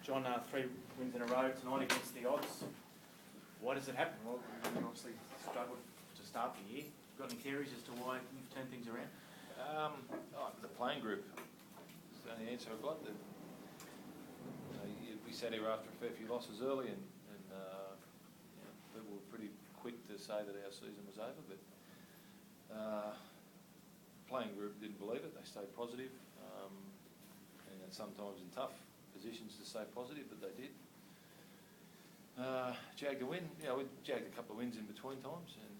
John, 3 wins in a row tonight against the odds. Why does it happen? Well, you obviously struggled to start the year. Got any theories as to why you've turned things around? The playing group is the only answer I've got. We sat here after a fair few losses early, and people were pretty quick to say that our season was over, but playing group didn't believe it. They stayed positive, and sometimes in tough positions to stay positive, but they did. Jagged a win. We jagged a couple of wins in between times, and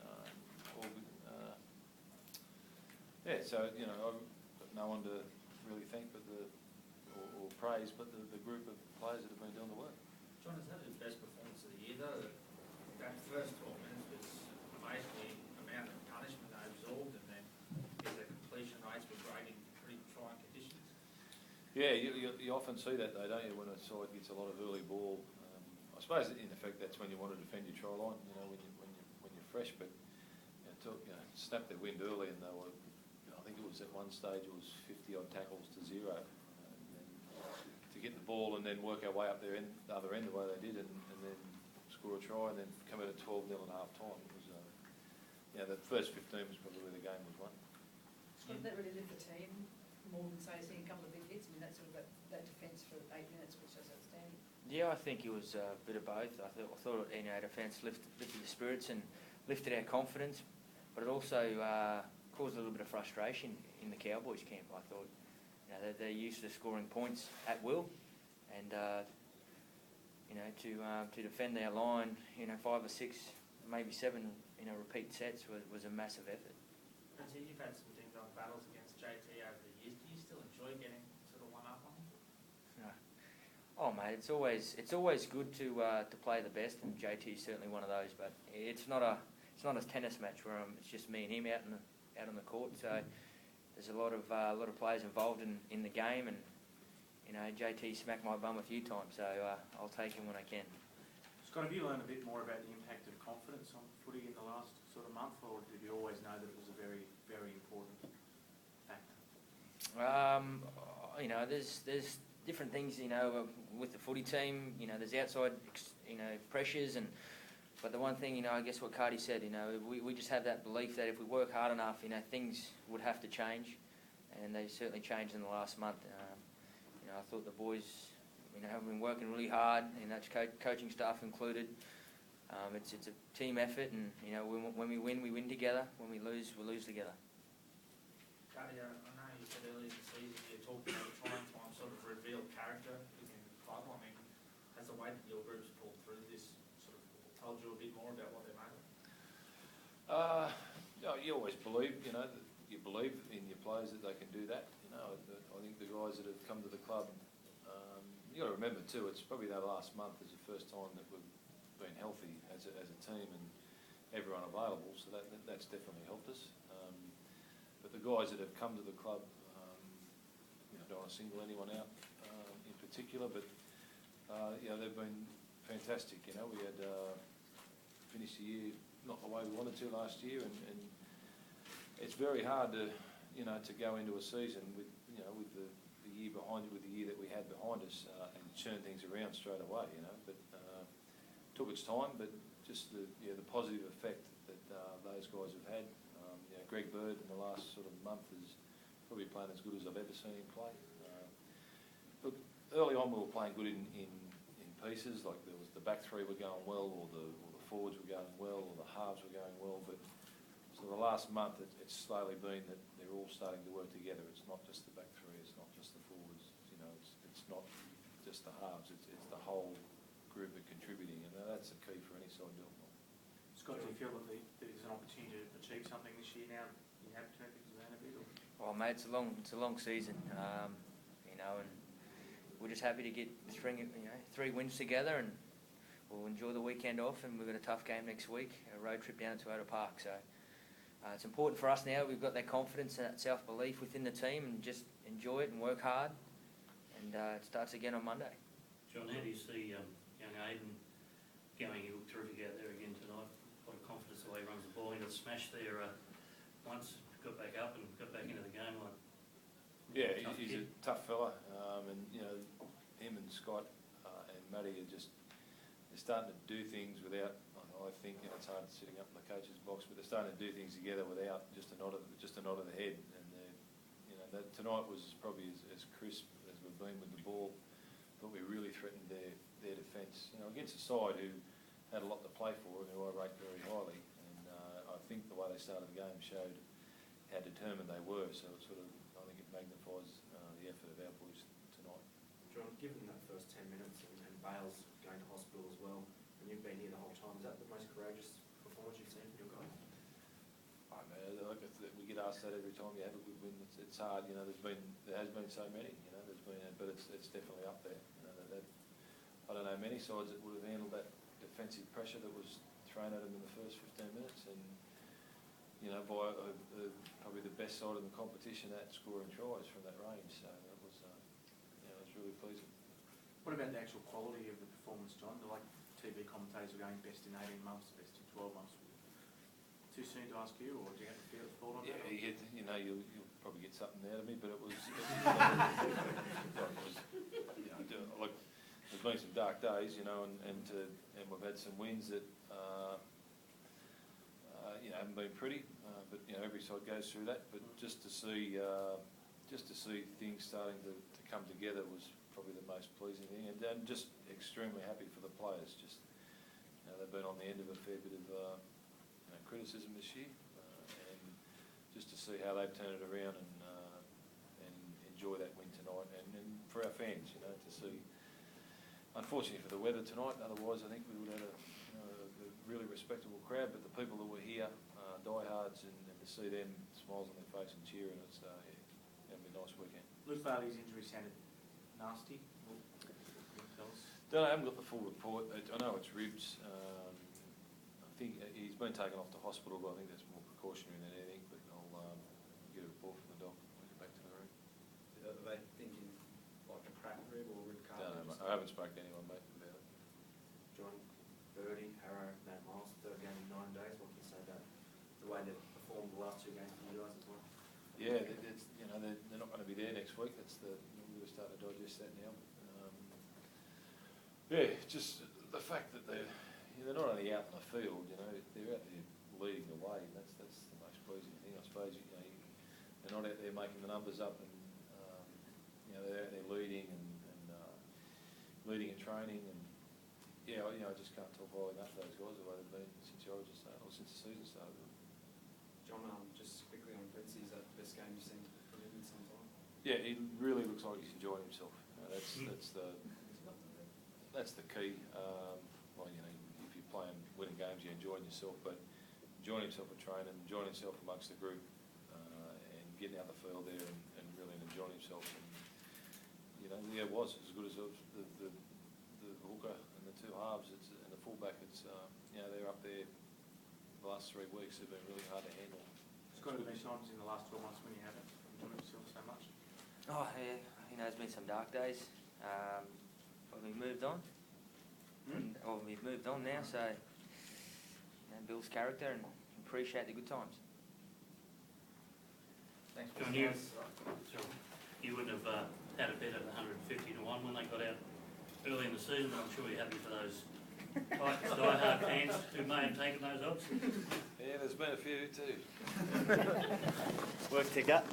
so I've got no one to really thank but or praise, but the group of players that have been doing the work. John, is that his best performance of the year though? That first 12 minutes was amazingly amount of punishment they absorbed, and then their completion rates were great in pretty trying conditions. Yeah, you often see that though, don't you, when a side gets a lot of early ball. I suppose in effect that's when you want to defend your try line, when you're fresh, but snapped their wind early, and they were, I think it was at one stage it was 50 odd tackles to 0, and then to get the ball and then work our way up there in the other end the way they did, and then score a try and then come out at 12-0 at half time. It was the first 15 was probably where the game was won. Did that really lift the team more than say seeing a couple of big hits? I mean, that sort of that defence for 8 minutes was just outstanding. Yeah, I think it was a bit of both. I thought defence lifted the spirits and lifted our confidence, but it also caused a little bit of frustration in the Cowboys camp. I thought they're used to scoring points at will, and to defend their line, 5 or 6, maybe 7, repeat sets was a massive effort. And so you've had some things on battles against JT over the years. Do you still enjoy getting sort of one up on him? No. Oh mate, it's always good to play the best, and JT is certainly one of those. But it's not a tennis match where it's just me and him out on the court. So there's a lot of players involved in the game, and JT smacked my bum a few times. So I'll take him when I can. Scott, have you learned a bit more about the impact of confidence on footy in the last sort of month, or did you always know that it was a very, very important factor? There's different things, with the footy team. There's outside, pressures, but the one thing, I guess what Cardi said, we just have that belief that if we work hard enough, things would have to change, and they certainly changed in the last month. I thought the boys, have been working really hard, that's coaching staff included. It's a team effort, and when we win together. When we lose together. Cardi, I know you said earlier in the season you talked about trying to sort of reveal character within the club. I mean, has the way that your group's pulled through this sort of told you a bit more about what they're made of? You always believe, that you believe in your players that they can do that. I think the guys that have come to the club, you got to remember too, it's probably that last month is the first time that we've been healthy as a team and everyone available, so that's definitely helped us. But the guys that have come to the club, don't want to single anyone out in particular, but they've been fantastic. We had finished the year not the way we wanted to last year, and it's very hard to go into a season with the year behind you, with the year that we had behind us, and turn things around straight away. But took its time, but just the positive effect that those guys have had. Greg Bird in the last sort of month is probably playing as good as I've ever seen him play. Look, early on we were playing good in pieces, like there was the back three were going well, or the forwards were going well, or the halves were going well. But so the last month it's slowly been that they're all starting to work together. It's not just the back three, it's not just the forwards. It's not just the halves. It's the whole group are contributing, and that's the key for any side doing well. Scott, do you feel that there's an opportunity to achieve something this year now? You have turned things around a bit? Or? Well, mate, it's a long season, and we're just happy to get 3 wins together, and we'll enjoy the weekend off, and we've got a tough game next week, a road trip down to Oda Park. So it's important for us now. We've got that confidence and that self-belief within the team, and just enjoy it and work hard. And it starts again on Monday. John, how do you see young Aiden going? He looked terrific out there again tonight. A lot of confidence the way he runs the ball. He got smashed there once, got back up and got back into the game. Yeah, he's a tough fella, and you know, him and Scott and Matty are they're starting to do things without. I think it's hard sitting up in the coach's box, but they're starting to do things together without just a nod of the head. And that tonight was probably as crisp as we've been with the ball. But we really threatened their defence. You know, against a side who had a lot to play for and who I rate very highly. And I think the way they started the game showed how determined they were. So it I think it magnifies the effort of our boys tonight. John, given that first 10 minutes and Bale's going to hospital as well, and you've been here the whole time, is that the most courageous performance you've seen from your guys? We get asked that every time you have a good win. It's hard, you know. There has been so many, you know. But it's definitely up there. You know, I don't know many sides that would have handled that defensive pressure that was thrown at them in the first 15 minutes, and you know, by probably the best side in the competition at scoring tries from that range. So that was, you know, it was really pleasing. What about the actual quality of the performance, John? Like TV commentators are going best in 18 months, best in 12 months. Too soon to ask you, or do you have a thought on that? Yeah, you know, you'll probably get something out of me, but it was, you know, like, there's been some dark days, you know, and we've had some wins that, you know, haven't been pretty, but you know, every side goes through that. But just to see things starting to come together was probably the most pleasing thing, and just extremely happy for the players. Just, you know, they've been on the end of a fair bit of criticism this year, and just to see how they've turned it around and enjoy that win tonight, and for our fans, you know, to see. Unfortunately for the weather tonight, otherwise I think we would have a really respectable crowd. But the people that were here, diehards, and to see them smiles on their face and cheering, it's it'll be a nice weekend. Luke Bailey's injury sounded nasty. What can you tell us? I haven't got the full report. I know it's ribs. I think he's been taken off to hospital, but I think that's more precautionary than anything. But I'll get a report from the doc when we get back to the room. Are they thinking like a cracked rib or rib cartilage? No, I haven't spoken to anyone, mate, about it. John, Birdie, Harrow, Matt Miles, third game in 9 days. What can you say about the way they've performed the last 2 games for you guys as well? Yeah, you know, they're not going to be there next week. We're starting to digest that now. Yeah, just the fact that they're not only out in the field, you know, they're out there leading the way. And that's the most pleasing thing, I suppose. You know, they're not out there making the numbers up, and you know, they're out there leading and leading in training, and yeah, you know, I just can't talk highly enough of those guys the way they've been since the origin started, or since the season started. John, just quickly on Quincy, is that the best game you've seen from him in some time? Yeah, he really looks like he's enjoying himself. That's the key. Well, you know, if you're playing winning games, you're enjoying yourself, but enjoying himself at training, enjoying himself amongst the group, and getting out the field there and really enjoying himself. And, you know, yeah, it was as good as the hooker and the 2 halves. And the fullback. You know, they're up there. The last 3 weeks have been really hard to handle. It's got to be times in the last 12 months when you haven't enjoyed yourself so much. Oh yeah, you know, there's been some dark days, but we've moved on. We've moved on now, so you know, builds character and appreciate the good times. Thanks. John, you wouldn't have had a bet at 150 to 1 when they got out early in the season, but I'm sure you're happy for those die-hard fans who may have taken those odds. Yeah, there's been a few too. Work to gut.